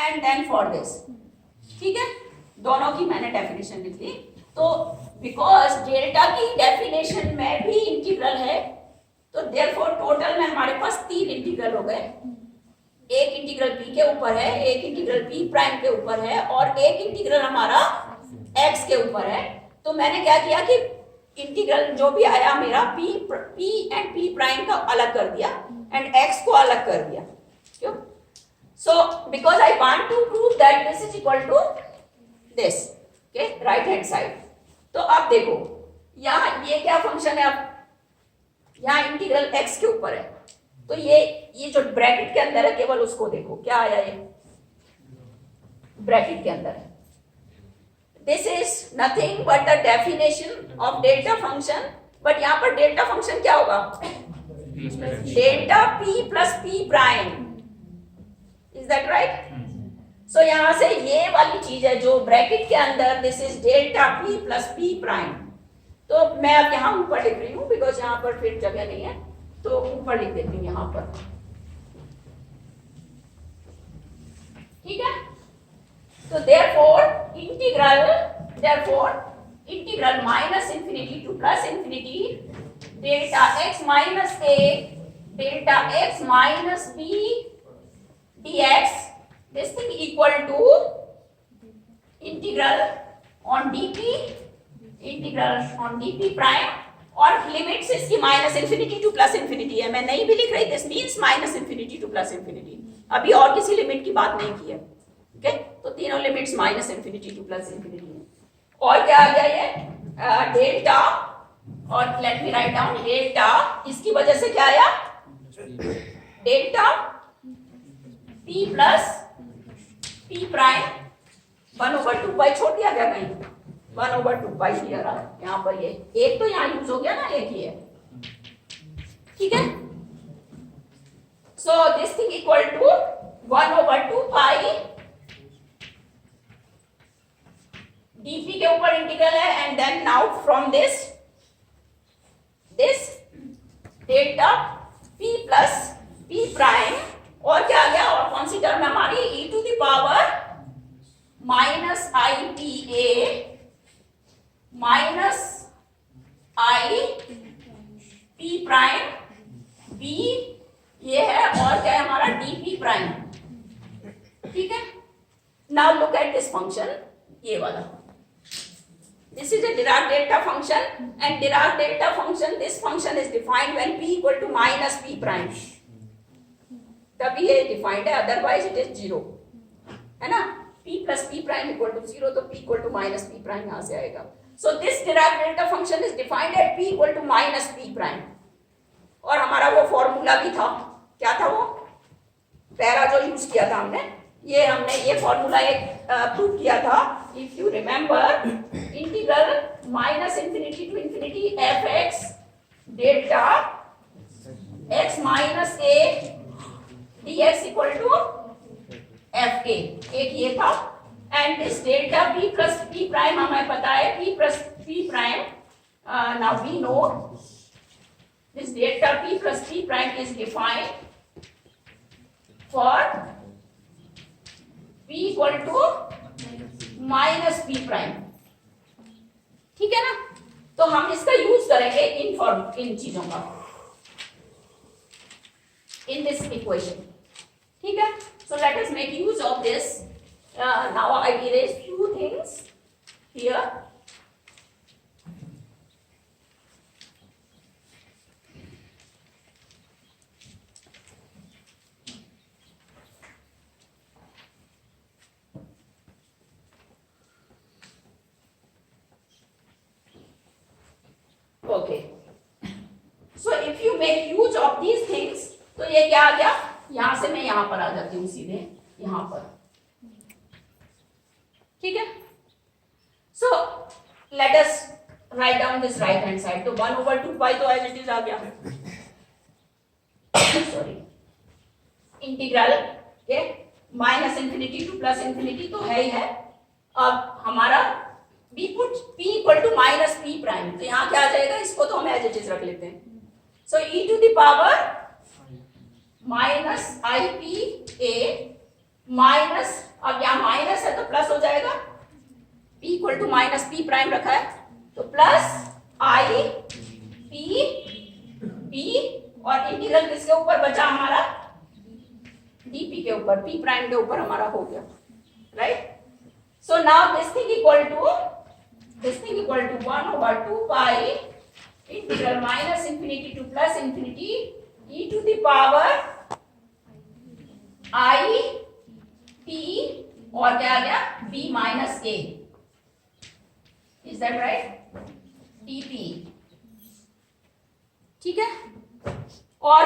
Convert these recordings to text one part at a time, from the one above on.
And then for this. ठीक है, दोनों की मैंने डेफिनेशन लिख दी। तो बिकॉज डेल्टा की डेफिनेशन में भी इंटीग्रल है, तो देयरफॉर टोटल में हमारे पास 3 इंटीग्रल हो गए। एक इंटीग्रल p के ऊपर है, एक इंटीग्रल p प्राइम के ऊपर है, और एक इंटीग्रल हमारा x के ऊपर है। तो मैंने क्या किया कि इंटीग्रल जो भी आया मेरा p एंड p प्राइम का अलग कर दिया एंड x को अलग कर दिया। क्यों? So because I want to prove that this is equal to this, okay, right hand side. तो अब देखो यहाँ ये क्या फंक्शन है, अब यहाँ इंटीग्रल x के ऊपर है, तो ये जो ब्रैकेट के अंदर है केवल उसको देखो क्या आया, ये ब्रैकेट के अंदर है। This is nothing but the definition of delta function, but यहाँ पर डेल्टा फंक्शन क्या होगा, delta p plus p prime. Is that right? So यहाँ से ये वाली चीज है जो ब्रैकेट के अंदर, this is delta p plus p prime. तो मैं अब यहाँ ऊपर लिख रही हूँ बिकॉज यहाँ पर फिर जगह नहीं है, तो ऊपर लिख देती हूँ यहाँ पर। ठीक है, तो therefore integral minus infinity to plus infinity delta x minus a delta x minus b dx, this thing equal to integral on dp prime, और लिमिट्स इसकी minus infinity to plus infinity है। मैं नहीं भी लिख रही, this means minus infinity to plus infinity, अभी और किसी लिमिट की बात नहीं की है। ओके, तो तीनों limits minus infinity to plus infinity है। और क्या आ गया ये डेल्टा, और let me write down delta, इसकी वजह से क्या आया, delta p plus p prime 1/2 पाई छोड़ दिया गया कहीं, 1/2 पाई दिया रहा यहाँ पर, ये एक तो यहाँ यूज हो गया ना, एक ही है। ठीक है, so this thing equal to 1/2 pi dp के ऊपर इंटीग्रल है, and then now from this delta p plus p prime, और क्या आ गया, और कौन सी टर्म है हमारी, e to the power minus IPA minus I p prime b, ये है, और क्या है हमारा dp प्राइम। ठीक है, now look at this function, ये वाला, this is a Dirac delta function, and Dirac delta function, this function is defined when p equal to minus p prime, तभी ये डिफाइंड है, अदरवाइज इट इज 0, है ना। p plus p prime equal to 0, तो p equal to minus p prime यहाँ से आएगा। So this Dirac delta function is defined at p equal to minus p prime, और हमारा वो फॉर्मूला भी था, क्या था वो, पैरा जो यूज किया था हमने ये फॉर्मूला एक प्रूव किया था, if you remember, integral minus infinity to infinity fx delta x minus a dx equal to f a, एक ये था, and this delta p plus p prime हमें पता है, p plus p prime, now we know this delta p plus p prime is defined for p equal to minus p prime. ठीक है ना, तो हम इसका यूज करेंगे इन चीजों का, in this equation. ठीक है, so let us make use of this. Now I erase few things here. Okay, so if you make use of these things, तो ये क्या आ गया, यहां से मैं यहां पर आ जाती हूँ सीधे यहां पर। ठीक है, so let us write down this right hand side, तो 1/2 पाई तो एज इट इज आ गया, सॉरी, इंटीग्रल के minus infinity to plus infinity तो है ही है। अब हमारा b put p equal to minus p prime, तो यहाँ क्या आ जाएगा, इसको तो हम एज इट इज रख लेते हैं। सो e to the power minus IPA minus, अब यहाँ माइनस है तो प्लस हो जाएगा, p equal to minus P prime रखा है तो प्लस आई पी पी, और इंटीग्रल किसके ऊपर बचा हमारा, dp के ऊपर, p प्राइम के ऊपर हमारा हो गया, right. So now this thing equal to 1/2 pi integral minus infinity to plus infinity e to the power i p, और क्या आ गया b माइनस a, is that right, dp, ठीक है। और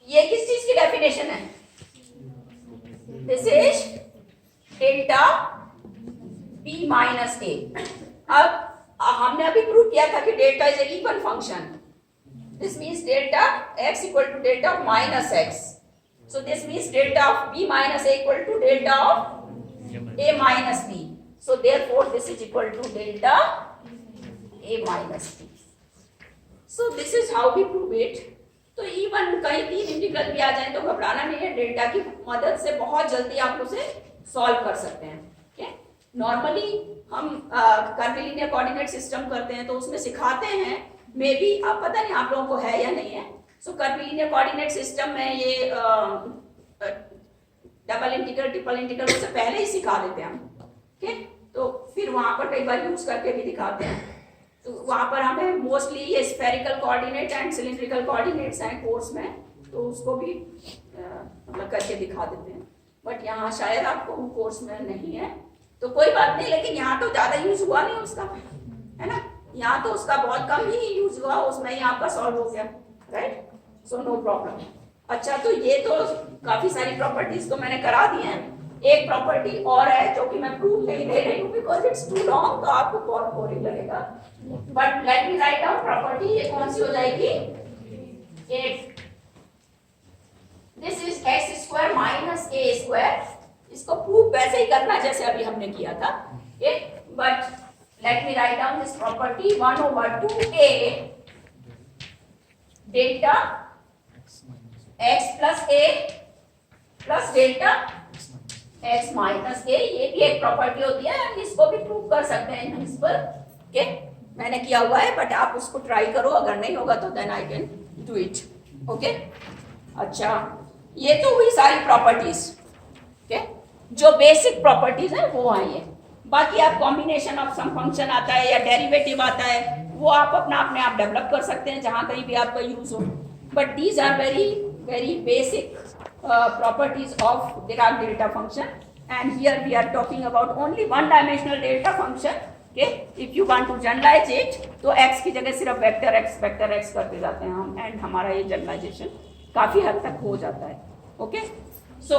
ये किस चीज की डेफिनेशन है, दिस इज डेल्टा b माइनस a। अब हमने अभी प्रूव किया था कि delta is a even function, this means delta x equal to delta of minus x, so this means delta of b minus a equal to delta of a minus b, so therefore this is equal to delta a minus b, so this is how we prove it। तो even कहीं तीन integral भी आ जाए तो घबराना नहीं है, delta की मदद से बहुत जल्दी आप उसे सॉल्व कर सकते हैं। ओके, नॉर्मली हम कर्वीलिनियर कोऑर्डिनेट सिस्टम करते हैं तो उसमें सिखाते हैं, मे बी आप पता नहीं आप लोगों को है या नहीं है। सो कर्वीलिनियर कोऑर्डिनेट सिस्टम में ये डबल इंटीग्रल ट्रिपल इंटीग्रल उससे पहले ही सिखा देते हैं हम, ओके। तो फिर वहां पर कई बार यूज करके भी दिखाते हैं, तो वहां पर हमें मोस्टली ये spherical coordinate and cylindrical coordinates हैं कोर्स में, तो उसको भी मतलब करके दिखा देते हैं, बट यहाँ शायद आपको कोर्स में नहीं है तो कोई बात नहीं, लेकिन यहाँ तो ज्यादा यूज हुआ नहीं उसका, है ना, यहाँ तो उसका बहुत कम ही यूज हुआ, उसमें ही आपका सॉल्व हो गया, राइट, सो नो प्रॉब्लम। अच्छा, तो ये तो काफी सारी प्रॉपर्टीज तो मैंने करा दी हैं, एक प्रॉपर्टी और है जो कि मैं प्रूव नहीं दे रही हूँ बिकॉज इट्स टू लॉन्ग, तो आपको बहुत बोरिंग लगेगा, but let me write down property. ये कौन सी हो जाएगी, एक, this is x square minus A square, इसको प्रूव वैसे ही करना जैसे अभी हमने किया था, but let me right down this property 1/2a delta x plus a plus delta x minus a, ये भी एक प्रॉपर्टी होती है, इसको भी प्रूव कर सकते हैं प्रिंसिपल, ओके, मैंने किया हुआ है, बट आप उसको ट्राई करो, अगर नहीं होगा तो then I can do it, okay. अच्छा, ये तो हुई सारी प्रॉपर्टीज, ओके, जो बेसिक प्रॉपर्टीज है वो आई है, बाकी आप कॉम्बिनेशन ऑफ सम फंक्शन आता है या डेरिवेटिव आता है, वो आप अपने आप डेवलप कर सकते हैं जहां कहीं भी आपका यूज हो, but these are very very basic properties of Dirac delta function, and here we are talking about only one dimensional delta function, okay। if you want to generalize it तो x की जगह सिर्फ vector x करते जाते हैं हम, and हमारा ये जनरलाइजेशन काफी हद तक हो जाता है, ओके। सो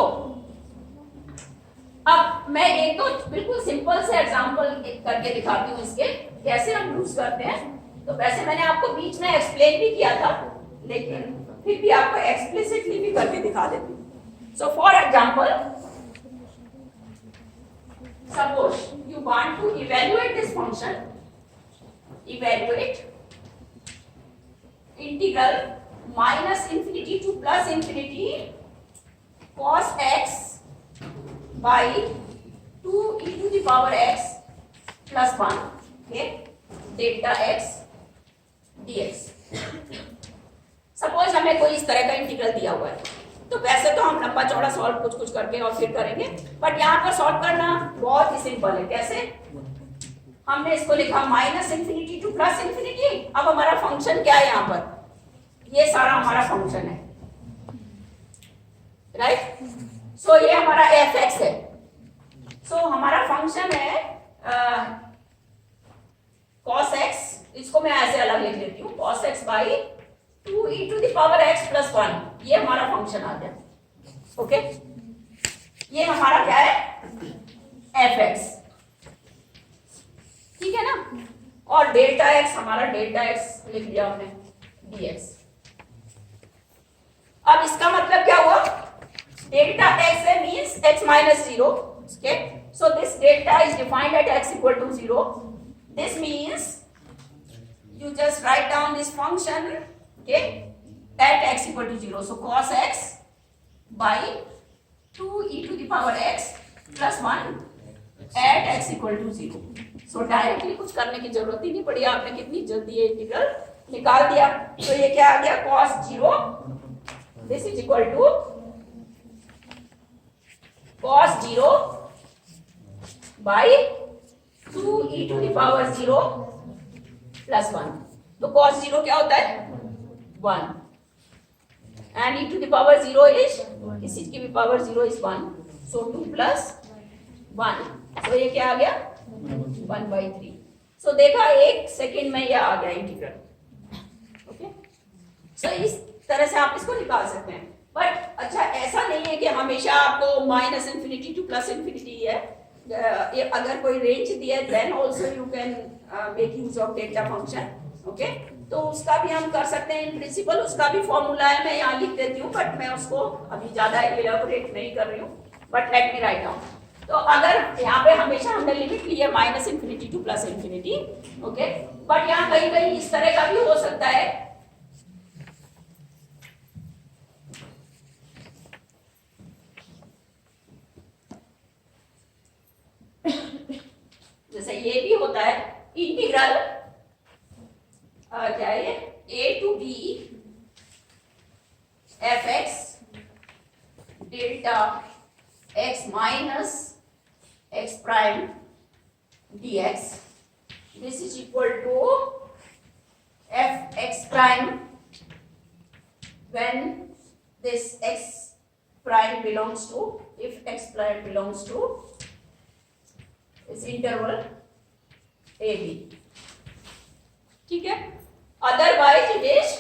अब मैं एक तो बिल्कुल सिंपल से एग्जांपल करके दिखाती हूँ इसके कैसे हम यूज करते हैं, तो वैसे मैंने आपको बीच में एक्सप्लेन भी किया था, लेकिन फिर भी आपको एक्सप्लिसिटली भी करके दिखा देती हूँ। So for example, suppose you want to evaluate this function, evaluate integral minus infinity to plus infinity cos x by 2 e to the power x plus 1, okay, delta x dx। Suppose हमें कोई इस तरह का integral दिया हुआ है, तो वैसे तो हम लंबा चौड़ा सॉल्व कुछ करके और फिर करेंगे, बट यहाँ पर सॉल्व करना बहुत ही सिंपल है। कैसे, हमने इसको लिखा minus infinity to plus infinity, अब हमारा फंक्शन क्या है यहाँ पर, ये सारा हमारा फंक्शन है, राइट। सो ये हमारा f(x) है, सो हमारा फंक्शन है cos x, इसको मैं ऐसे अलग लिख लेती हूँ, cos x by 2 e to the power x plus 1, ये हमारा फंक्शन आ गया, ओके। ये हमारा क्या है, f(x), ठीक है ना, और डेल्टा x हमारा डेल्टा x लिख लिया हमने dx। अब इसका मतलब क्या हुआ, डेल्टा x है means x minus 0, okay, so this delta is defined at x equal to 0, this means you just write down this function, okay, at x equal to 0, so cos x by 2e to the power x plus 1 at x equal to 0. So directly कुछ करने की जरूरत ही नहीं पड़ी, आपने कितनी जल्दी ये इंटीग्रल निकाल दिया। तो ये क्या आ गया, cos 0 this is equal to cos 0 by 2e to the power 0 plus 1। तो cos 0 क्या होता है 1 and e to the power 0 is, किसी की भी power 0 is 1, so 2 plus 1, so ये क्या आ गया 1/3। सो देखा एक सेकेंड में यह आ गया इंटीग्रल। ओके, सो इस तरह से आप इसको निकाल सकते हैं। बट अच्छा ऐसा नहीं है कि हमेशा आपको -∞ to +∞ है। अगर कोई रेंज दिया है then also you can make use of delta function. Okay, तो उसका भी हम कर सकते हैं इन प्रिंसिपल, उसका भी फॉर्मूला है, मैं यहाँ लिख देती हूँ बट मैं उसको अभी ज्यादा इलेबोरेट नहीं कर रही हूँ, but let me write down. तो अगर यहाँ पे हमेशा हमने लिमिट ली है -∞ to +∞, ओके, बट यहाँ कहीं कहीं इस तरह का भी हो सकता है जैसे ये भी होता है इंटीग्रल क्या है a to b fx delta x minus x prime dx, this is equal to f x prime when this x prime belongs to, if x prime belongs to this interval a b, ठीक है, otherwise it is